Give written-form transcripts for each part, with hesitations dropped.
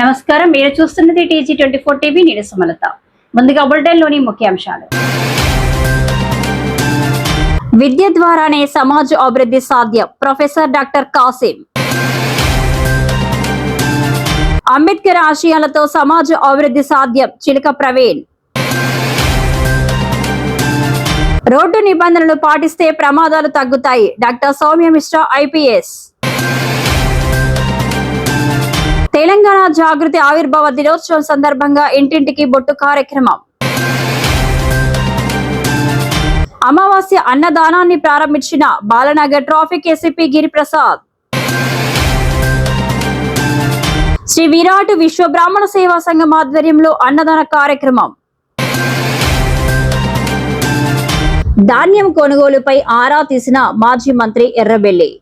నమస్కారం, మీరు చూస్తున్నది TG24 టీవీ. నేను సుమలత. ముందుగా బులెటిన్లోని ముఖ్యాంశాలు. విద్య ద్వారానే సమాజ అభివృద్ధి సాధ్యం. Professor doctor Kasim. అంబేద్కర్ ఆశయాలతో సమాజ అభివృద్ధి సాధ్యం. చిలక ప్రవీణ్. రోడ్డు నిబంధనలు పాటిస్తే ప్రమాదాలు తగ్గుతాయి. Doctor Soumya Mishra IPS. తెలంగాణ జాగృతి ఆవిర్భావ దినోత్సవం సందర్భంగా ఇంటింటికి బొట్టు కార్యక్రమం. అమావాస్య అన్నదానాన్ని ప్రారంభించిన బాలనగర్ ట్రాఫిక్ SCP గిరిప్రసాద్. శ్రీ విరాట్ విశ్వ బ్రాహ్మణ సేవా సంఘం ఆధ్వర్యంలో అన్నదాన కార్యక్రమం. ధాన్యం కొనుగోలుపై ఆరా తీసిన మాజీ మంత్రి ఎర్రబెల్లి.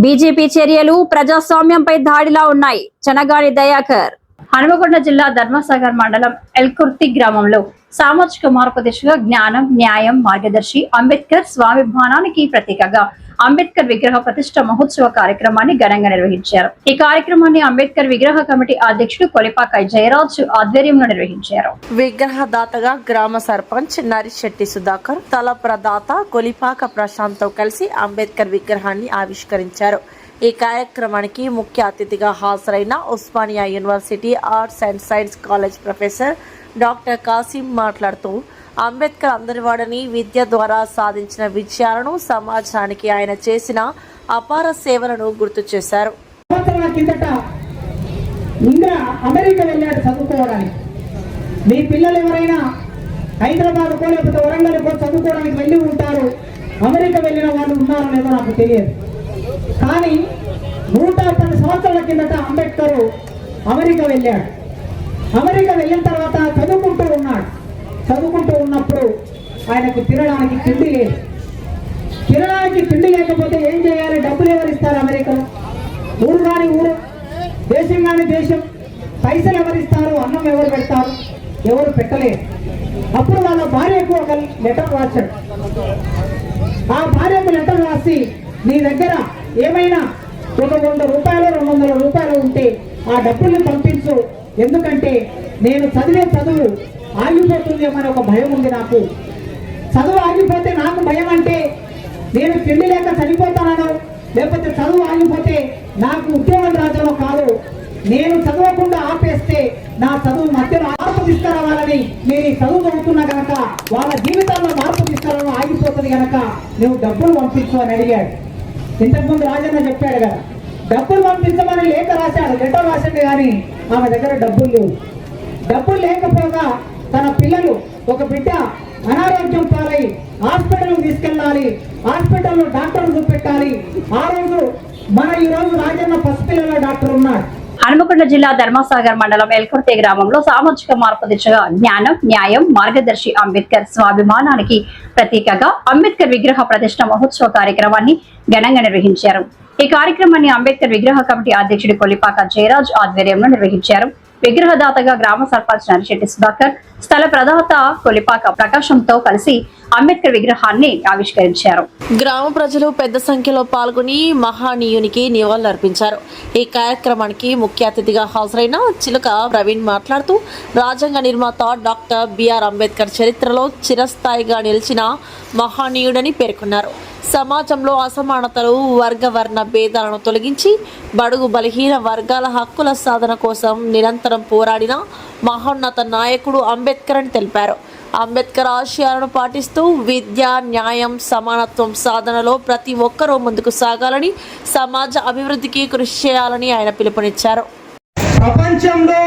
బీజేపీ చర్యలు ప్రజాస్వామ్యంపై దాడిలా ఉన్నాయి. చనగాని దయాకర్. హనుమకొండ జిల్లా ధర్మసాగర్ మండలం ఎల్కుర్తి గ్రామంలో సామాజిక మార్పు దిశగా జ్ఞానం, న్యాయం, మార్గదర్శి అంబేద్కర్ స్వాభిమానానికి ప్రతీకగా అంబేద్కర్ విగ్రహ ప్రతిష్ట మహోత్సవ కార్యక్రమాన్ని ఘనంగా నిర్వహించారు. ఈ కార్యక్రమాన్ని అంబేద్కర్ విగ్రహ కమిటీ అధ్యక్షుడు కొలిపాక జయరాజ్ ఆధ్వర్యంలో నిర్వహించారు. విగ్రహదాతగా గ్రామ సర్పంచ్ నరిశెట్టి సుధాకర్, తల ప్రదాత కొలిపాక ప్రశాంత్ తో కలిసి అంబేద్కర్ విగ్రహాన్ని ఆవిష్కరించారు. ఈ కార్యక్రమానికి ముఖ్య అతిథిగా హాజరైన Osmania university arts and science college professor doctor Kasim మాట్లాడుతూ అంబేద్కర్ అందరివాడని, విద్య ద్వారా సాధించిన విజయాలను, సమాజానికి ఆయన చేసిన అపార సేవలను గుర్తు చేశారు. అమెరికా వెళ్ళాడు చదువుకోవడానికి. మీ పిల్లలు ఎవరైనా హైదరాబాద్ కో లేకపోతే వరంగల్ కో చదువుకోవడానికి వెళ్ళి ఉంటారు. అమెరికా వెళ్ళిన వాళ్ళు ఉన్నారో లేదో నాకు తెలియదు. కానీ 110 సంవత్సరాల కిందట అంబేద్కర్ అమెరికా వెళ్ళాడు. అమెరికా వెళ్ళిన తర్వాత చదువుకుంటూ ఉన్నాడు. చదువుకుంటూ ఉన్నప్పుడు ఆయనకు తినడానికి తిండి లేదు. తినడానికి తిండి లేకపోతే ఏం చేయాలి? డబ్బులు ఎవరు ఇస్తారు? అమెరికాలో ఊరు కాని ఊరు, దేశం కాని దేశం, పైసలు ఎవరు ఇస్తారు? అన్నం ఎవరు పెడతారు? ఎవరు పెట్టలేరు. అప్పుడు వాళ్ళ భార్యకు ఒక లెటర్ రాశాడు. ఆ భార్యకు లెటర్ రాసి, నీ దగ్గర ఏమైనా ఒక 100 రూపాయలు 200 రూపాయలు ఉంటే ఆ డబ్బుల్ని పంపించు. ఎందుకంటే నేను చదివే చదువు ఆగిపోతుందేమని ఒక భయం ఉంది నాకు. చదువు ఆగిపోతే నాకు భయం. అంటే నేను తిండి లేక చనిపోతానో, లేకపోతే చదువు ఆగిపోతే నాకు ఉద్యోగం రాదనో కాదు. నేను చదవకుండా ఆపేస్తే నా చదువు మధ్యలో మార్పు తీసుకురావాలని, నేను చదువు చదువుతున్నా కనుక వాళ్ళ జీవితాల్లో మార్పు తీసుకురావడం ఆగిపోతుంది కనుక నువ్వు డబ్బులు పంపించు అని అడిగాడు. ఇంతకుముందు రాజన్న చెప్పాడు కదా, డబ్బులు పంపించమని లేఖ రాశాడు, లెటర్ రాశాడు. కానీ ఆమె దగ్గర డబ్బులు లేవు. డబ్బులు లేకపోగా తన పిల్లలు, ఒక బిడ్డ అనారోగ్యం పాలై హాస్పిటల్ తీసుకెళ్ళాలి, హాస్పిటల్లో డాక్టర్ చూపెట్టాలి. ఆ రోజు ఈ రోజు రాజన్న పసిపిల్లల డాక్టర్ ఉన్నాడు. హనుమకొండ జిల్లా ధర్మసాగర్ మండలం ఎల్కుర్తి గ్రామంలో సామాజిక మార్పు దిశగా జ్ఞానం, న్యాయం, మార్గదర్శి అంబేద్కర్ స్వాభిమానానికి ప్రతీకగా అంబేద్కర్ విగ్రహ ప్రతిష్ట మహోత్సవ కార్యక్రమాన్ని ఘనంగా నిర్వహించారు. ఈ కార్యక్రమాన్ని అంబేద్కర్ విగ్రహ కమిటీ అధ్యక్షుడు కొలిపాక జయరాజ్ ఆధ్వర్యంలో నిర్వహించారు. విగ్రహదాతగా గ్రామ సర్పంచ్ నరిశెట్టి సుధాకర్, స్థల ప్రదాత కొలిపాక ప్రకాశంతో కలిసి అంబేద్కర్ విగ్రహాన్ని ఆవిష్కరించారు. గ్రామ ప్రజలు పెద్ద సంఖ్యలో పాల్గొని మహానీయునికి నివాళులర్పించారు. ఈ కార్యక్రమానికి ముఖ్య అతిథిగా హాజరైన చిలక ప్రవీణ్ మాట్లాడుతూ రాజ్యాంగ నిర్మాత డాక్టర్ బిఆర్ అంబేద్కర్ చరిత్రలో చిరస్థాయిగా నిలిచిన మహానీయుడని పేర్కొన్నారు. సమాజంలో అసమానతలు, వర్గవర్ణ భేదాలను తొలగించి బడుగు బలహీన వర్గాల హక్కుల సాధన కోసం నిరంతరం పోరాడిన మహోన్నత నాయకుడు అంబేద్కర్ అని తెలిపారు. అంబేద్కర్ ఆశయాలను పాటిస్తూ విద్య, న్యాయం, సమానత్వం సాధనలో ప్రతి ఒక్కరూ ముందుకు సాగాలని, సమాజ అభివృద్ధికి కృషి చేయాలని ఆయన పిలుపునిచ్చారు. ప్రపంచంలో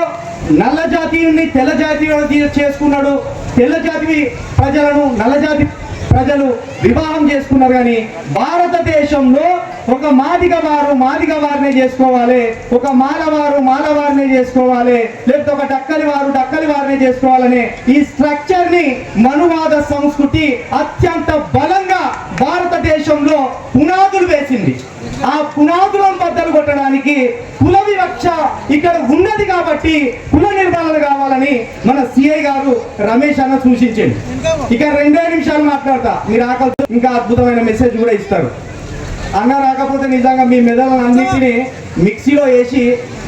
నల్ల జాతీయుని తెల్ల జాతీయుడు చేసుకున్నాడు. తెల్ల జాతి ప్రజలను నల్ల జాతి ప్రజలు వివాహం చేసుకున్నారు. కానీ భారతదేశంలో ఒక మాదిగ వారినే చేసుకోవాలి, ఒక మాలవారినే చేసుకోవాలి, లేకపోతే ఒక డక్కలి వారినే చేసుకోవాలనే ఈ స్ట్రక్చర్ ని మనువాద సంస్కృతి అత్యంత బలంగా భారతదేశంలో పునాదులు వేసింది. ఆ పునాదులను బద్దలు కొట్టడానికి కుల వివక్ష ఇక్కడ ఉన్నది కాబట్టి కుల నిర్మూలన కావాలని మన సిఐ గారు రమేష్ అన్న సూచించింది. ఇక 2 నిమిషాలు మాట్లాడతా, మీరు ఆకలి ఇంకా అద్భుతమైన మెసేజ్ కూడా ఇస్తారు. అన్న రాకపోతే నిజంగా మీ మెదళ్ళను అన్నింటినీ మిక్సీలో వేసి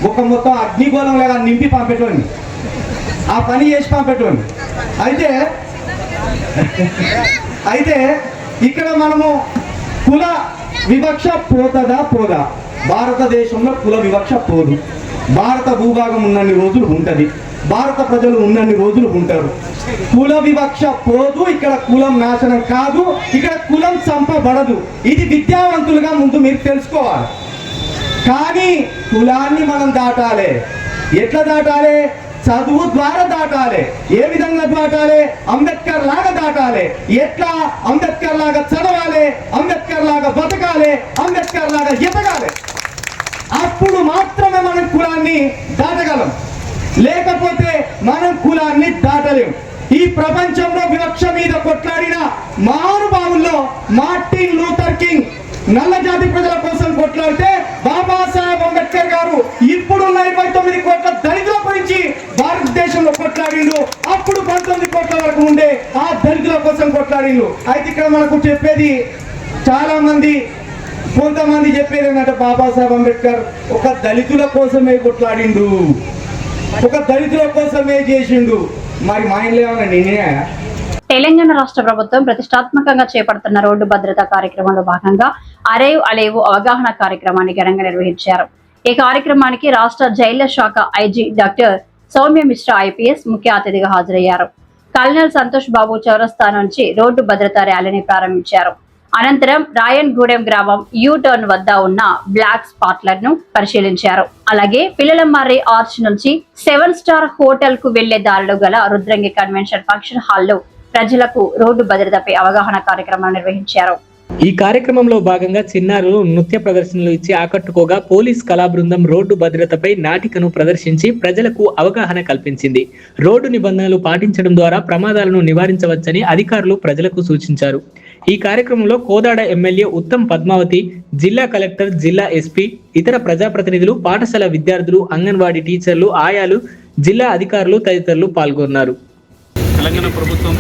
ఒక మొత్తం అగ్నిగోళం లాగా నింపి పంపేటోని, ఆ పని చేసి పంపేటోని. అయితే ఇక్కడ మనము కుల వివక్ష పోదా? భారతదేశంలో కుల వివక్ష పోదు. భారత భూభాగం ఉన్నన్ని రోజులు ఉంటుంది, భారత ప్రజలు ఉన్నన్ని రోజులు ఉంటారు. కుల వివక్ష పోదు. ఇక్కడ కులం నాశనం కాదు, ఇక్కడ కులం చంపబడదు. ఇది విద్యావంతులుగా ముందు మీరు తెలుసుకోవాలి. కానీ కులాన్ని మనం దాటాలి. ఎట్లా దాటాలి? చదువు ద్వారా దాటాలి. ఏ విధంగా దాటాలి? అంబేద్కర్ లాగా దాటాలి. ఎట్లా? అంబేద్కర్ లాగా చదవాలి, అంబేద్కర్ లాగా బతకాలి, అంబేద్కర్ లాగా ఎదగాలి. అప్పుడు మాత్రమే మనం కులాన్ని దాటగలం, లేకపోతే మనం కులాన్ని దాటలేం. ఈ ప్రపంచంలో వివక్ష మీద కొట్లాడిన మహానుభావుల్లో మార్టిన్ లూథర్ కింగ్ నల్ల జాతి ప్రజల కోసం కొట్లాడితే, బాబాసాహెబ్ అంబేద్కర్ గారు ఇప్పుడున్న 29 కోట్ల దళితుల గురించి భారతదేశంలో కొట్లాడిండు. అప్పుడు 19 కోట్ల వరకు ఉండే ఆ దళితుల కోసం కొట్లాడిండు. అయితే ఇక్కడ మనకు చెప్పేది చాలా మంది, కొంతమంది చెప్పేది ఏంటంటే బాబాసాహెబ్ అంబేద్కర్ ఒక దళితుల కోసమే కొట్లాడిండు, ఒక దళితుల కోసమే చేసిండు. మరి మా ఇంట్లో ఏమన్నా నేనే? తెలంగాణ రాష్ట్ర ప్రభుత్వం ప్రతిష్టాత్మకంగా చేపడుతున్న రోడ్డు భద్రతా కార్యక్రమంలో భాగంగా అరేవ్ అలేవు అవగాహన కార్యక్రమాన్ని ఘనంగా నిర్వహించారు. ఈ కార్యక్రమానికి రాష్ట్ర జైళ్ల శాఖ IG doctor Soumya Mishra IPS ముఖ్య అతిథిగా హాజరయ్యారు. కల్నల్ సంతోష్ బాబు చౌరస్తా నుంచి రోడ్డు భద్రతా ర్యాలీని ప్రారంభించారు. అనంతరం రాయన్గూడెం గ్రామం యూ టర్న్ వద్ద ఉన్న బ్లాక్ స్పాట్లను పరిశీలించారు. అలాగే పిల్లలమర్రి ఆర్చ్ నుంచి 7 స్టార్ హోటల్ కు వెళ్లే దారిలో గల రుద్రంగి కన్వెన్షన్ ఫంక్షన్ హాల్లో ప్రజలకు రోడ్డు భద్రతపై అవగాహన కార్యక్రమాన్ని నిర్వహించారు. ఈ కార్యక్రమంలో భాగంగా చిన్నారులు నృత్య ప్రదర్శనలు ఇచ్చి ఆకట్టుకోగా పోలీస్ కళా బృందం రోడ్డు భద్రతపై నాటికను ప్రదర్శించి ప్రజలకు అవగాహన కల్పించింది. రోడ్డు నిబంధనలు పాటించడం ద్వారా ప్రమాదాలను నివారించవచ్చని అధికారులు ప్రజలకు సూచించారు. ఈ కార్యక్రమంలో కోదాడ ఎమ్మెల్యే ఉత్తమ్ పద్మావతి, జిల్లా కలెక్టర్, జిల్లా ఎస్పీ, ఇతర ప్రజాప్రతినిధులు, పాఠశాల విద్యార్థులు, అంగన్వాడీ టీచర్లు, ఆయాలు, జిల్లా అధికారులు తదితరులు పాల్గొన్నారు. తెలంగాణ ప్రభుత్వం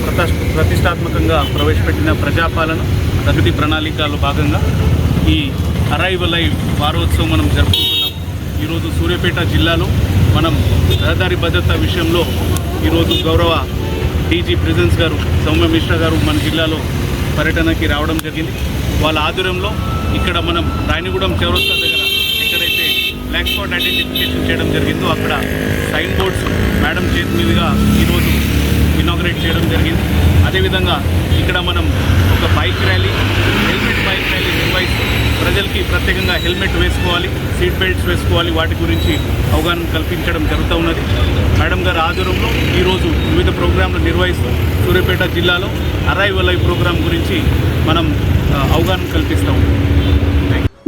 ప్రతిష్టాత్మకంగా ప్రవేశపెట్టిన ప్రజాపాలన ప్రగతి ప్రణాళికలో భాగంగా ఈ అరైవ్ అలైవ్ వారోత్సవం మనం జరుపుకుంటున్నాం. ఈరోజు సూర్యాపేట జిల్లాలో మనం రహదారి భద్రత విషయంలో ఈరోజు గౌరవ డీజీ ప్రెసిడెన్స్ గారు సౌమ్య మిశ్రా గారు మన జిల్లాలో పర్యటనకి రావడం జరిగింది. వాళ్ళ ఆధ్వర్యంలో ఇక్కడ మనం రాయనగూడెం చౌరస్తా దగ్గర ఎక్కడైతే బ్లాక్ స్పాట్ ఐడెంటిఫికేషన్ చేయడం జరిగిందో అక్కడ సైన్ బోర్డ్స్ మేడం చేతి మీదుగా ఈరోజు ఇనాగ్రేట్ చేయడం జరిగింది. అదేవిధంగా ఇక్కడ మనం ఒక bike rally, helmet bike rally నిర్వహిస్తూ ప్రజలకి ప్రత్యేకంగా హెల్మెట్ వేసుకోవాలి, సీట్ బెల్ట్స్ వేసుకోవాలి, వాటి గురించి అవగాహన కల్పించడం జరుగుతూ ఉన్నది. మేడం గారి ఆధ్వర్యంలో ఈరోజు వివిధ ప్రోగ్రాంలు నిర్వహిస్తూ సూర్యాపేట జిల్లాలో అరైవ్ అలైవ్ ప్రోగ్రాం గురించి మనం అవగాహన కల్పిస్తాం.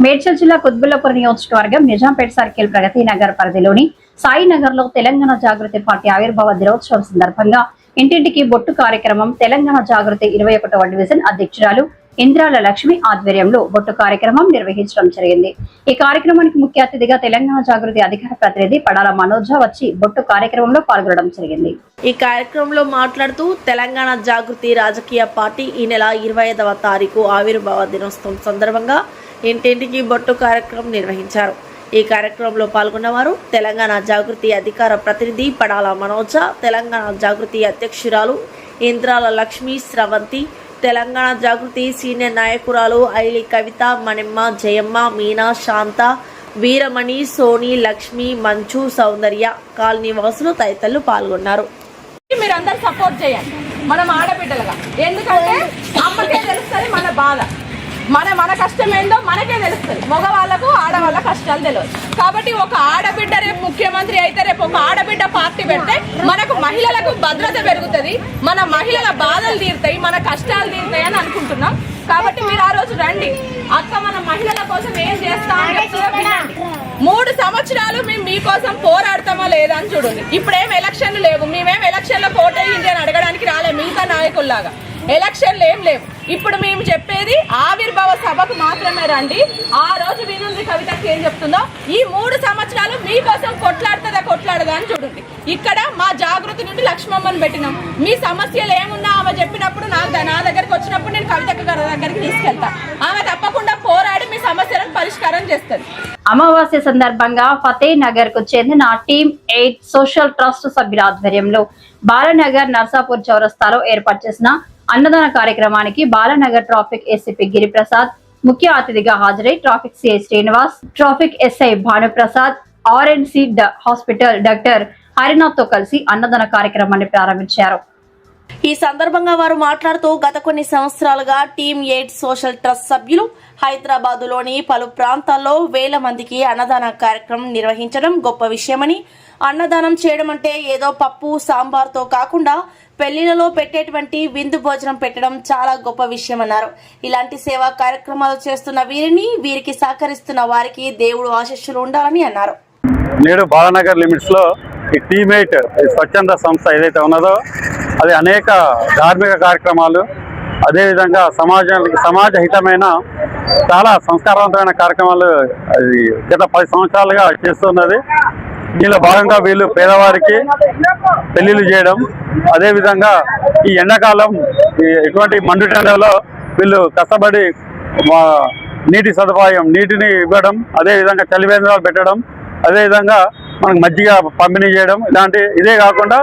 మేడ్చల్ జిల్లా కుత్బుల్లాపూర్ నియోజకవర్గం నిజాంపేట సర్కిల్ ప్రగతి నగర్ పరిధిలోని సాయి నగర్ లో తెలంగాణ జాగృతి పార్టీ ఆవిర్భావ దినోత్సవం సందర్భంగా ఇంటింటికి బొట్టు కార్యక్రమం తెలంగాణ జాగృతి 21వ డివిజన్ అధ్యక్షురాలు ఇంద్రాల లక్ష్మి ఆధ్వర్యంలో బొట్టు కార్యక్రమం నిర్వహించడం జరిగింది. ఈ కార్యక్రమానికి ముఖ్య అతిథిగా తెలంగాణ జాగృతి అధికార ప్రతినిధి పడాల మనోజ వచ్చి బొట్టు కార్యక్రమంలో పాల్గొనడం జరిగింది. ఈ కార్యక్రమంలో మాట్లాడుతూ తెలంగాణ జాగృతి రాజకీయ పార్టీ ఈ నెల 25వ తారీఖు ఆవిర్భావ దినోత్సవం సందర్భంగా ఇంటింటికి బొట్టు కార్యక్రమం నిర్వహించారు. ఈ కార్యక్రమంలో పాల్గొన్నవారు తెలంగాణ జాగృతి అధికార ప్రతినిధి పడాల మనోజ, తెలంగాణ జాగృతి అధ్యక్షురాలు ఇంద్రాల లక్ష్మి, స్రవంతి, తెలంగాణ జాగృతి సీనియర్ నాయకురాలు ఐలి కవిత, మణిమ్మ, జయమ్మ, మీనా, శాంత, వీరమణి, సోని, లక్ష్మి, మంచు, సౌందర్య, కాలనీ వాసులు తదితరులు పాల్గొన్నారు. మీరందరూ సపోర్ట్ చేయండి మనం ఆడబిడ్డలుగా, ఎందుకంటే అమ్మకే తెలుస్తుంది మన బాధ, మన కష్టం ఏందో మనకే తెలుస్తుంది. మగవాళ్ళకు ఆడవాళ్ళ కష్టాలు తెలియదు. కాబట్టి ఒక ఆడబిడ్డ రేపు ముఖ్యమంత్రి అయితే, రేపు ఒక ఆడబిడ్డ పార్టీ పెడితే మనకు మహిళలకు భద్రత పెరుగుతుంది, మన మహిళల బాధలు తీరుతాయి, మన కష్టాలు తీరుతాయి అని అనుకుంటున్నాం. కాబట్టి మీరు ఆ రోజు రండి. అక్క మన మహిళల కోసం ఏం చేస్తామని చెప్తుందో వినండి. 3 సంవత్సరాలు మేము మీకోసం పోరాడతామా లేదా అని చూడండి. ఇప్పుడేం ఎలక్షన్లు లేవు, మేమేం ఎలక్షన్లో ఓటేయింది అని అడగడానికి రాలే. మిగతా నాయకుల్లాగా ఎలక్షన్లు ఏం లేవు. ఇప్పుడు మేము చెప్పేది ఆవిర్భావ సభకు మాత్రమే రండి. ఆ రోజు వినుంది కవితకి ఏం చెప్తుందో. ఈ 3 సంవత్సరాలు మీకోసం కొట్లాడదా అని చూడండి. ఇక్కడ మా జాగృతి నుండి లక్ష్మమ్మని పెట్టినాం. మీ సమస్యలు ఏమున్నా ఆమె చెప్పినప్పుడు నా దగ్గరకు వచ్చినప్పుడు నేను కవిత గారి దగ్గరికి తీసుకెళ్తా. ఆమె తప్పకుండా పోరాడి మీ సమస్యలను పరిష్కారం చేస్తుంది. అమావాస్య సందర్భంగా ఫతే నగర్ కు చెందిన టీమ్ 8 సోషల్ ట్రస్ట్ సభ్యుల ఆధ్వర్యంలో బాలనగర్ నర్సాపూర్ చౌరస్తాలో ఏర్పాటు చేసిన అన్నదాన కార్యక్రమానికి బాలనగర్ ట్రాఫిక్ ఏసీపీ గిరిప్రసాద్ ముఖ్య అతిథిగా హాజరై traffic CI Srinivas, traffic SI Bhanuprasad, RNC hospital doctor Harinath తో కలిసి అన్నదాన కార్యక్రమాన్ని ప్రారంభించారు. ఈ సందర్భంగా వారు మాట్లాడుతూ గత కొన్ని సంవత్సరాలుగా టీమ్ 8 సోషల్ ట్రస్ట్ సభ్యులు హైదరాబాదులోని పలు ప్రాంతాల్లో వేల మందికి అన్నదాన కార్యక్రమం నిర్వహించడం గొప్ప విషయమని, అన్నదానం చేయడం అంటే ఏదో పప్పు సాంబార్తో కాకుండా పెళ్లిలలో పెట్టేటువంటి విందు భోజనం పెట్టడం చాలా గొప్ప విషయమన్నారు. ఇలాంటి సేవా కార్యక్రమాలు చేస్తున్న వీరికి సహకరిస్తున్న వారికి దేవుడు ఆశీస్సులు ఉండాలని అన్నారు. నేడు బాలనగర్ లిమిట్స్ లో ఈ టీమ్ 8 స్వచ్ఛంద సంస్థ ఏదైతే ఉన్నదో అది అనేక ధార్మిక కార్యక్రమాలు, అదేవిధంగా సమాజ హితమైన చాలా సంస్కారవంతమైన కార్యక్రమాలు గత 10 సంవత్సరాలుగా చేస్తున్నది. దీనిలో భాగంగా వీళ్ళు పేదవారికి పెళ్లిళ్ళు చేయడం, అదేవిధంగా ఈ ఎండాకాలం ఎటువంటి మండుటెండలో వీళ్ళు కష్టపడి నీటి సదుపాయం నీటిని ఇవ్వడం, అదేవిధంగా చలివేంద్రాలు పెట్టడం, అదేవిధంగా మనకు మజ్జిగ పంపిణీ చేయడం, ఇదే కాకుండా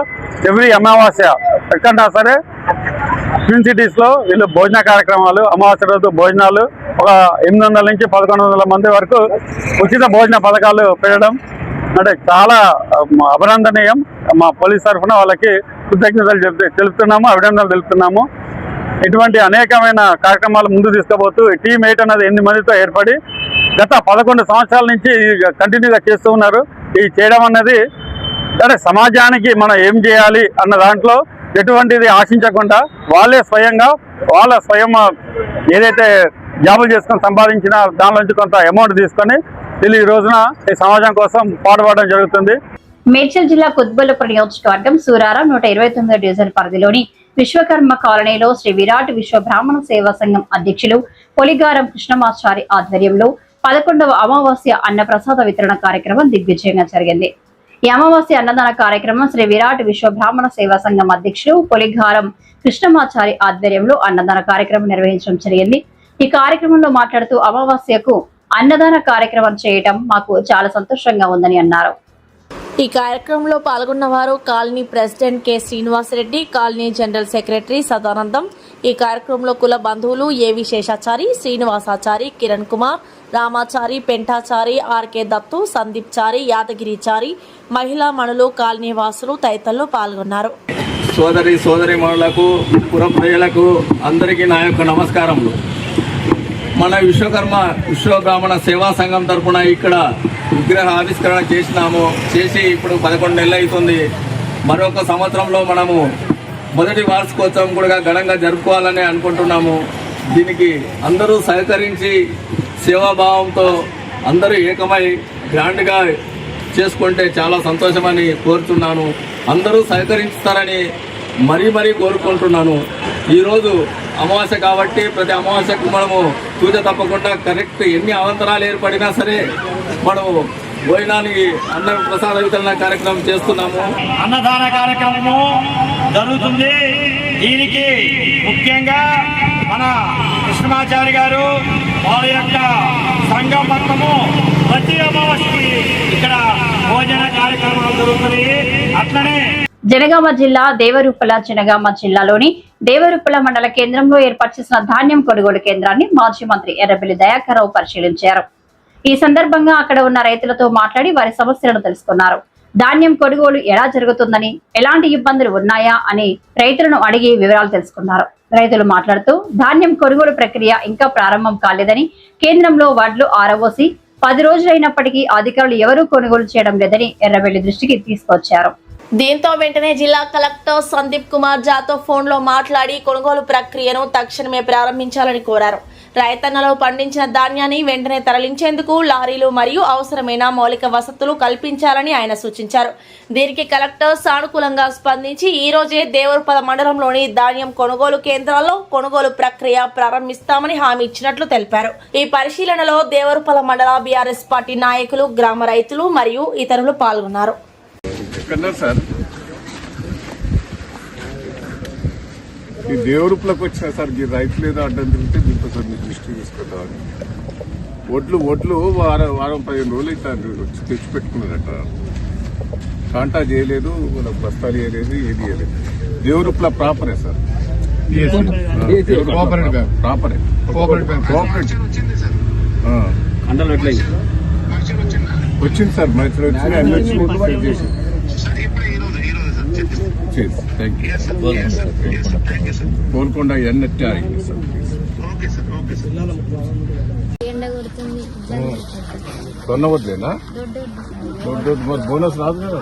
ఎవ్రీ అమావాస్య ఎక్కడన్నా సరే ట్విన్ సిటీస్లో వీళ్ళు భోజన కార్యక్రమాలు, అమావాస్య రోజు భోజనాలు ఒక 800 నుంచి 1100 మంది వరకు ఉచిత భోజన పథకాలు పెట్టడం అంటే చాలా అభినందనీయం. మా పోలీస్ తరఫున వాళ్ళకి కృతజ్ఞతలు తెలుపుతున్నాము, అభినందనలు తెలుపుతున్నాము. ఇటువంటి అనేకమైన కార్యక్రమాలు ముందు తీసుకుపోతూ టీమ్ 8 అనేది 8 మందితో ఏర్పడి గత 11 సంవత్సరాల నుంచి కంటిన్యూగా చేస్తూ ఉన్నారు. ఈ చేయడం అన్నది అంటే సమాజానికి మనం ఏం చేయాలి అన్న దాంట్లో ఎటువంటిది ఆశించకుండా వాళ్ళే స్వయం ఏదైతే జాబులు చేసుకొని సంపాదించిన దాని నుంచి కొంత అమౌంట్ తీసుకొని వీళ్ళు ఈ రోజున ఈ సమాజం కోసం పాటుపడడం జరుగుతుంది. మేడ్చల్ జిల్లా కుత్బుల్లాపూర్ నియోజకవర్గం సూరారం 129 డివిజన్ పరిధిలోని విశ్వకర్మ కాలనీలో శ్రీ విరాట్ విశ్వ బ్రాహ్మణ సేవా సంఘం అధ్యక్షులు పొలిగారం కృష్ణమాచారి ఆధ్వర్యంలో 11వ అమావాస్య అన్నప్రసాద వితరణ కార్యక్రమం దిగ్విజయంగా జరిగింది. ఈ అమావాస్య అన్నదాన కార్యక్రమం శ్రీ విరాట్ విశ్వ బ్రాహ్మణ సేవా సంఘం అధ్యక్షులు పొలిగారం కృష్ణమాచారి ఆధ్వర్యంలో అన్నదాన కార్యక్రమం నిర్వహించడం జరిగింది. ఈ కార్యక్రమంలో మాట్లాడుతూ అమావాస్యకు అన్నదాన కార్యక్రమం చేయటం మాకు చాలా సంతోషంగా ఉందని అన్నారు. ఈ కార్యక్రమంలో పాల్గొన్న వారు colony president K Srinivasareddy, colony general secretary Sadanandam, ఈ కార్యక్రమంలో కుల బంధువులు ఏవి శేషాచారి, శ్రీనివాసాచారి, కిరణ్ కుమార్, రామాచారి, పెంటాచారి, ఆర్కే దత్తు, సందీప్ చారి, యాదగిరిచారి, మహిళా మణులు, కాలనీ వాసులు తదితరులు పాల్గొన్నారు. సోదరి మణులకు, పుర ప్రజలకు అందరికీ నా యొక్క నమస్కారములు. మన విశ్వ బ్రాహ్మణ సేవా సంఘం తరఫున ఇక్కడ విగ్రహ ఆవిష్కరణ చేసి ఇప్పుడు 11 నెలలు అవుతుంది. మరొక సంవత్సరంలో మనము మొదటి వార్షికోత్సవం కూడా ఘనంగా జరుపుకోవాలని అనుకుంటున్నాము. దీనికి అందరూ సహకరించి సేవాభావంతో అందరూ ఏకమై గ్రాండ్గా చేసుకుంటే చాలా సంతోషమని కోరుతున్నాను. అందరూ సహకరిస్తారని మరీ కోరుకుంటున్నాను. ఈరోజు అమావాస్య కాబట్టి ప్రతి అమావాస్యకు మనము తూచ తప్పకుండా కరెక్ట్ ఎన్ని అవంతరాలు ఏర్పడినా సరే మనము భోజనానికి అన్న ప్రసాద వితరణ కార్యక్రమం చేస్తున్నాము. అన్నదాన కార్యక్రమము జరుగుతుంది. దీనికి ముఖ్యంగా మన కృష్ణమాచారి గారు వాళ్ళ యొక్క సంఘం మొత్తము ప్రతి అమావాస్యకి ఇక్కడ భోజన కార్యక్రమాలు జరుగుతుంది. అట్లనే జనగామ జిల్లా దేవరూపల జనగామ జిల్లాలోని దేవరూపల మండల కేంద్రంలో ఏర్పాటు చేసిన ధాన్యం కొనుగోలు కేంద్రాన్ని మాజీ మంత్రి ఎర్రబెల్లి దయాకర్ రావు పరిశీలించారు. ఈ సందర్భంగా అక్కడ ఉన్న రైతులతో మాట్లాడి వారి సమస్యలను తెలుసుకున్నారు. ధాన్యం కొనుగోలు ఎలా జరుగుతుందని, ఎలాంటి ఇబ్బందులు ఉన్నాయా అని రైతులను అడిగి వివరాలు తెలుసుకున్నారు. రైతులు మాట్లాడుతూ ధాన్యం కొనుగోలు ప్రక్రియ ఇంకా ప్రారంభం కాలేదని, కేంద్రంలో వడ్లు ఆరబోసి 10 రోజులైనప్పటికీ అధికారులు ఎవరూ కొనుగోలు చేయడం లేదని ఎర్రబెల్లి దృష్టికి తీసుకొచ్చారు. దీంతో వెంటనే జిల్లా కలెక్టర్ సందీప్ కుమార్ జాతో ఫోన్లో మాట్లాడి కొనుగోలు ప్రక్రియను తక్షణమే ప్రారంభించాలని కోరారు. రైతన్నలు పండించిన ధాన్యాన్ని వెంటనే తరలించేందుకు లారీలు మరియు అవసరమైన మౌలిక వసతులు కల్పించాలని ఆయన సూచించారు. దీనికి కలెక్టర్ సానుకూలంగా స్పందించి ఈ రోజే దేవరూపల మండలంలోని ధాన్యం కొనుగోలు కేంద్రాల్లో కొనుగోలు ప్రక్రియ ప్రారంభిస్తామని హామీ ఇచ్చినట్లు తెలిపారు. ఈ పరిశీలనలో దేవరూపల మండల బీఆర్ఎస్ పార్టీ నాయకులు, గ్రామ రైతులు మరియు ఇతరులు పాల్గొన్నారు. ఈ దేవరూపులకు వచ్చిన సార్ ఈ రైతులు ఏదో అడ్డం తిరిగితే దీంతో సార్ మీ దృష్టి తీసుకుంటామని ఒడ్లు వారం 15 రోజులు అయితే వచ్చి తెచ్చి పెట్టుకున్నారట. కాంటా చేయలేదు, వాళ్ళకి బస్తాలు చేయలేదు, ఏది చేయలేదు. దేవురుప్ల ప్రాపరే సార్, ప్రాపరే వచ్చింది సార్. మంచిగా వచ్చింది, అన్ని వచ్చింది చేసి. కోల్కొండ ఎన్నట్టే ఆగింది సార్. కొన్నవద్దేనా దొడ్డు మరి బోనస్ రాదు కదా.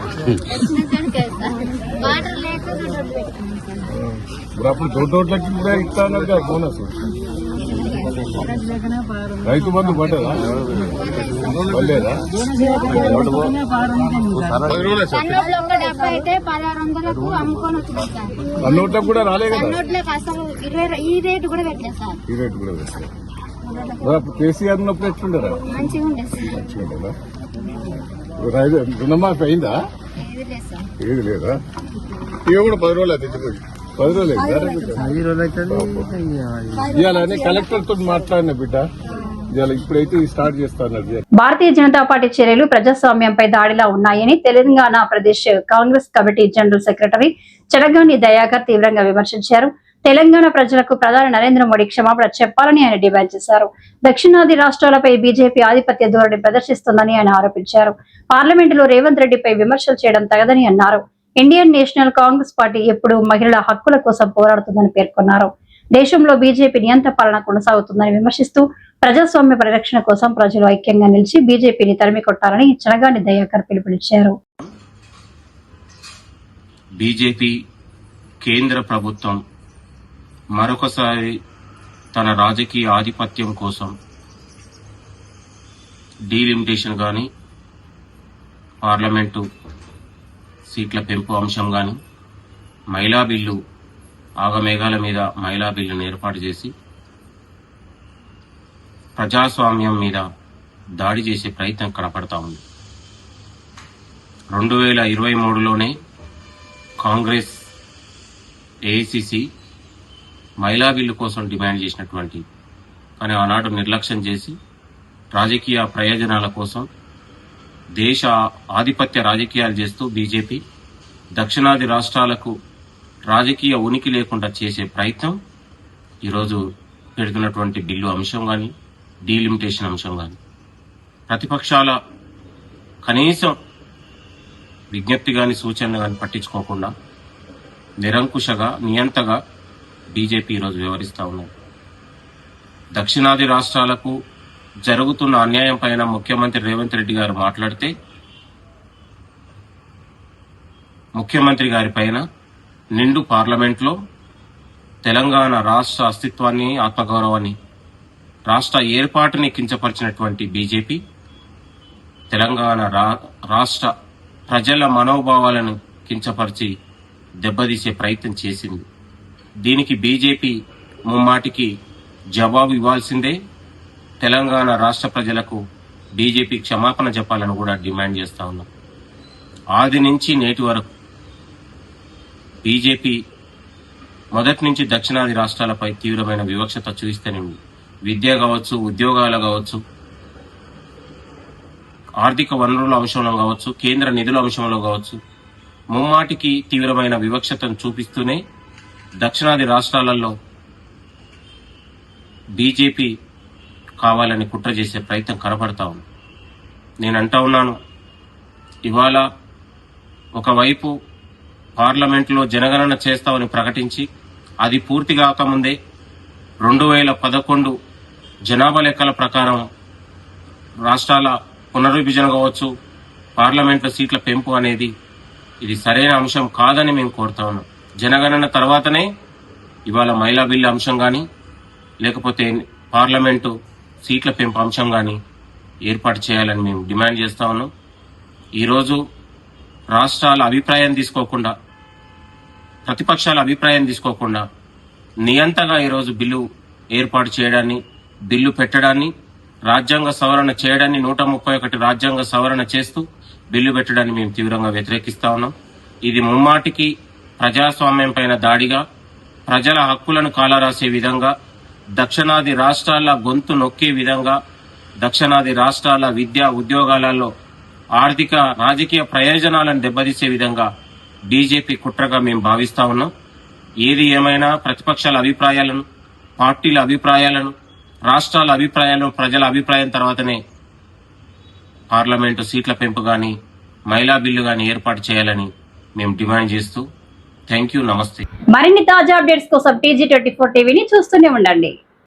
ఇప్పుడు అప్పుడు దొడ్డోట్లకి కూడా ఇస్తా అన్నారు కదా బోనస్. రైతు బంధు పడ్డదా పడలేదా? అన్నోట్లకు కూడా రాలే కదా. ఈ రేటు కూడా పెట్టారు. అప్పుడు కేసీఆర్ ఉన్నప్పుడు ఎట్లుండరా? మంచిగా రుణమాఫీ అయిందా? ఏది లేదా? ఇక కూడా 10 రోజులు తెచ్చిపోయి 10 రోజులు ఇవాళ కలెక్టర్ తోటి మాట్లాడిన బిడ్డ. ఇవాళ ఇప్పుడైతే స్టార్ట్ చేస్తాను. భారతీయ జనతా పార్టీ చర్యలు ప్రజాస్వామ్యంపై దాడిలా ఉన్నాయని Telangana Pradesh Congress committee general secretary Chedagani Dayakar తీవ్రంగా విమర్శించారు. తెలంగాణ ప్రజలకు ప్రధాని నరేంద్ర మోడీ క్షమాపణ చెప్పాలని ఆయన డిమాండ్ చేశారు. దక్షిణాది రాష్ట్రాలపై బీజేపీ ఆధిపత్య ధోరణి ప్రదర్శిస్తోందని ఆయన ఆరోపించారు. పార్లమెంటులో రేవంత్ రెడ్డిపై విమర్శలు చేయడం తగదని అన్నారు. ఇండియన్ నేషనల్ కాంగ్రెస్ పార్టీ ఎప్పుడూ మహిళల హక్కుల కోసం పోరాడుతుందని పేర్కొన్నారు. దేశంలో బీజేపీ నియంత్రణ పాలన కొనసాగుతుందని విమర్శిస్తూ ప్రజాస్వామ్య పరిరక్షణ కోసం ప్రజలు ఐక్యంగా నిలిచి బీజేపీని తరిమి కొట్టాలని చెనగాని దయాకర్ పిలుపునిచ్చారు. బీజేపీ కేంద్ర ప్రభుత్వం మరొకసారి తన రాజకీయ ఆధిపత్యం కోసం డీలిమిటేషన్ కానీ, పార్లమెంటు సీట్ల పెంపు అంశం కానీ, మహిళా బిల్లు ఆగమేఘాల మీద మహిళా బిల్లును ఏర్పాటు చేసి ప్రజాస్వామ్యం మీద దాడి చేసే ప్రయత్నం కనపడతా ఉంది. 2023లోనే కాంగ్రెస్, ఏఐసిసి మహిళా బిల్లు కోసం డిమాండ్ చేసినటువంటి, కానీ ఆనాడు నిర్లక్ష్యం చేసి రాజకీయ ప్రయోజనాల కోసం దేశ ఆధిపత్య రాజకీయాలు చేస్తూ బీజేపీ దక్షిణాది రాష్ట్రాలకు రాజకీయ ఉనికి లేకుండా చేసే ప్రయత్నం ఈరోజు పెడుతున్నటువంటి బిల్లు అంశం కానీ, డీలిమిటేషన్ అంశం కానీ, ప్రతిపక్షాల కనీసం విజ్ఞప్తి కానీ సూచనలు కానీ పట్టించుకోకుండా నిరంకుశగా, నియంతగా బీజేపీ ఈరోజు వ్యవహరిస్తూ ఉన్నారు. దక్షిణాది రాష్ట్రాలకు జరుగుతున్న అన్యాయం పైన ముఖ్యమంత్రి రేవంత్ రెడ్డి గారు మాట్లాడితే ముఖ్యమంత్రి గారి పైన నిండు పార్లమెంట్లో తెలంగాణ రాష్ట్ర అస్తిత్వాన్ని, ఆత్మగౌరవాన్ని, రాష్ట్ర ఏర్పాటుని కించపరిచినటువంటి బీజేపీ తెలంగాణ రాష్ట్ర ప్రజల మనోభావాలను కించపరిచి దెబ్బతీసే ప్రయత్నం చేసింది. దీనికి బీజేపీ ముమ్మాటికి జవాబు ఇవ్వాల్సిందే. తెలంగాణ రాష్ట్ర ప్రజలకు బీజేపీ క్షమాపణ చెప్పాలని కూడా డిమాండ్ చేస్తా ఉన్నాం. ఆది నుంచి నేటి వరకు బీజేపీ మొదటి నుంచి దక్షిణాది రాష్ట్రాలపై తీవ్రమైన వివక్షత చూపిస్తూనే ఉంది. విద్య కావచ్చు, ఉద్యోగాలు కావచ్చు, ఆర్థిక వనరుల అంశంలో కావచ్చు, కేంద్ర నిధుల అంశంలో కావచ్చు, ముమ్మాటికి తీవ్రమైన వివక్షతను చూపిస్తూనే దక్షిణాది రాష్ట్రాలలో బీజేపీ కావాలని కుట్ర చేసే ప్రయత్నం కనపడతా ఉంది. నేను అంటా ఉన్నాను, ఇవాళ ఒకవైపు పార్లమెంట్లో జనగణన చేస్తామని ప్రకటించి అది పూర్తి కాకముందే 2011 జనాభా లెక్కల ప్రకారం రాష్ట్రాల పునర్విభజన కావచ్చు, పార్లమెంట్లో సీట్ల పెంపు అనేది ఇది సరైన అంశం కాదని మేము కోరుతా ఉన్నాం. జనగణన తర్వాతనే ఇవాళ మహిళా బిల్లు అంశం కానీ, లేకపోతే పార్లమెంటు సీట్ల పెంపు అంశం కానీ ఏర్పాటు చేయాలని మేము డిమాండ్ చేస్తా ఉన్నాం. ఈరోజు రాష్ట్రాల అభిప్రాయం తీసుకోకుండా, ప్రతిపక్షాల అభిప్రాయం తీసుకోకుండా నియంతగా ఈరోజు బిల్లు ఏర్పాటు చేయడాన్ని, బిల్లు పెట్టడాన్ని, రాజ్యాంగ సవరణ చేయడాన్ని, 131 రాజ్యాంగ సవరణ చేస్తూ బిల్లు పెట్టడాన్ని మేము తీవ్రంగా వ్యతిరేకిస్తా ఉన్నాం. ఇది ముమ్మాటికి ప్రజాస్వామ్యం పైన దాడిగా, ప్రజల హక్కులను కాలరాసే విధంగా, దక్షిణాది రాష్ట్రాల గొంతు నొక్కే విధంగా, దక్షిణాది రాష్ట్రాల విద్యా ఉద్యోగాలలో ఆర్థిక రాజకీయ ప్రయోజనాలను దెబ్బతీసే విధంగా బీజేపీ కుట్రగా మేము భావిస్తా ఉన్నాం. ఏది ఏమైనా ప్రతిపక్షాల అభిప్రాయాలను, పార్టీల అభిప్రాయాలను, రాష్ట్రాల అభిప్రాయాలను, ప్రజల అభిప్రాయం తర్వాతనే పార్లమెంటు సీట్ల పెంపు గాని మహిళా బిల్లు గాని ఏర్పాటు చేయాలని మేము డిమాండ్ చేస్తూ థ్యాంక్ యూ, నమస్తే. మరిన్ని తాజా అప్డేట్స్ కోసం TG24 టీవీని చూస్తూనే ఉండండి.